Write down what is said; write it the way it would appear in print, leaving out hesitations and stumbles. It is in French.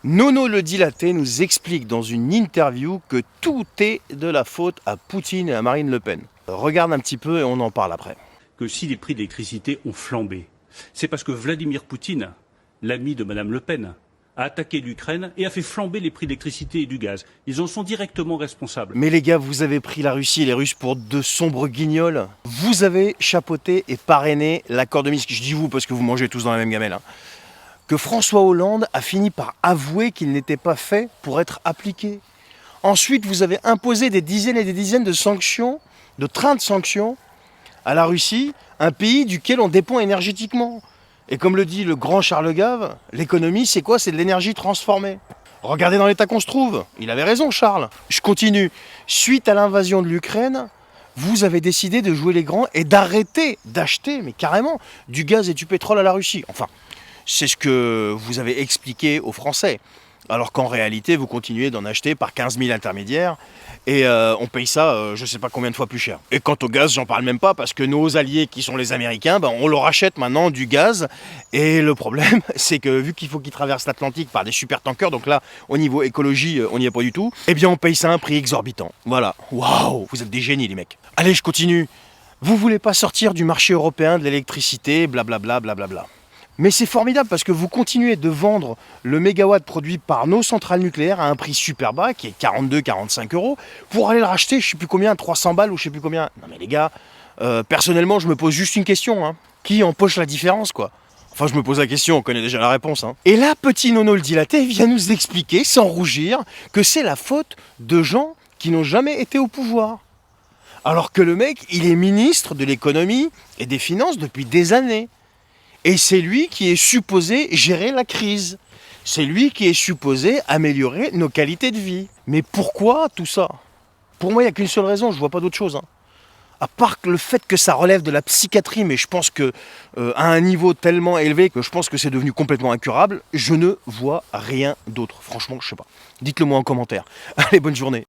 Nono le dilaté nous explique dans une interview que tout est de la faute à Poutine et à Marine Le Pen. Regarde un petit peu et on en parle après. Que si les prix de l'électricité ont flambé, c'est parce que Vladimir Poutine, l'ami de Madame Le Pen, a attaqué l'Ukraine et a fait flamber les prix de l'électricité et du gaz. Ils en sont directement responsables. Mais les gars, vous avez pris la Russie et les Russes pour de sombres guignols. Vous avez chapeauté et parrainé l'accord de Minsk. Je dis vous parce que vous mangez tous dans la même gamelle. Que François Hollande a fini par avouer qu'il n'était pas fait pour être appliqué. Ensuite, vous avez imposé des dizaines et des dizaines de sanctions, de trains de sanctions à la Russie, un pays duquel on dépend énergétiquement. Et comme le dit le grand Charles Gave, l'économie, c'est quoi? C'est de l'énergie transformée. Regardez dans l'état qu'on se trouve. Il avait raison, Charles. Je continue. Suite à l'invasion de l'Ukraine, vous avez décidé de jouer les grands et d'arrêter d'acheter, mais carrément, du gaz et du pétrole à la Russie. Enfin, c'est ce que vous avez expliqué aux Français. Alors qu'en réalité, vous continuez d'en acheter par 15 000 intermédiaires et on paye ça je ne sais pas combien de fois plus cher. Et quant au gaz, j'en parle même pas parce que nos alliés qui sont les Américains, on leur achète maintenant du gaz. Et le problème, c'est que vu qu'il faut qu'ils traversent l'Atlantique par des super tankers, donc là, au niveau écologie, on n'y est pas du tout, eh bien on paye ça à un prix exorbitant. Voilà. Waouh, vous êtes des génies les mecs. Allez, je continue. Vous voulez pas sortir du marché européen de l'électricité, blablabla, blablabla. Mais c'est formidable parce que vous continuez de vendre le mégawatt produit par nos centrales nucléaires à un prix super bas, qui est 42-45 euros, pour aller le racheter, je sais plus combien, 300 balles ou je sais plus combien. Non mais les gars, personnellement, je me pose juste une question. Qui empoche la différence, quoi? Enfin, je me pose la question, on connaît déjà la réponse. Et là, petit Nono le dilaté vient nous expliquer, sans rougir, que c'est la faute de gens qui n'ont jamais été au pouvoir. Alors que le mec, il est ministre de l'économie et des finances depuis des années. Et c'est lui qui est supposé gérer la crise. C'est lui qui est supposé améliorer nos qualités de vie. Mais pourquoi tout ça? Pour moi, il n'y a qu'une seule raison, je ne vois pas d'autre chose. À part le fait que ça relève de la psychiatrie, mais je pense que à un niveau tellement élevé que je pense que c'est devenu complètement incurable, je ne vois rien d'autre. Franchement, je sais pas. Dites-le moi en commentaire. Allez, bonne journée.